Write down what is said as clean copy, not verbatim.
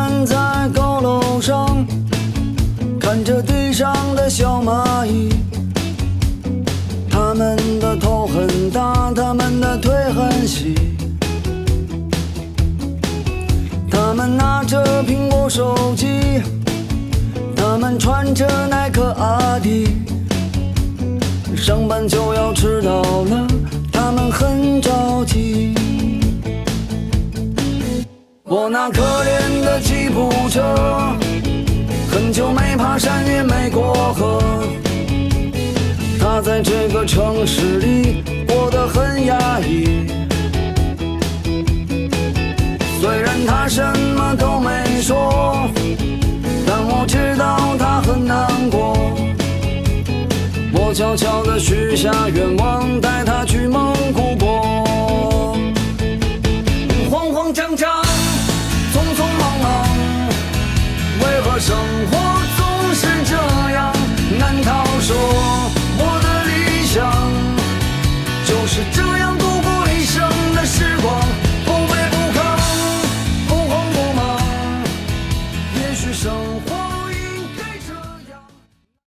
站在高楼上，看着地上的小蚂蚁，它们的头很大，它们的腿很细，它们拿着苹果手机，它们穿着耐克阿迪，上班就要迟到了，它们很着急。我那可怜的吉普车，很久没爬山也没过河，它在这个城市里过得很压抑。虽然它什么都没说，但我知道它很难过。我悄悄地许下愿望，带它去蒙古国。慌慌张张，匆匆忙忙，为何生活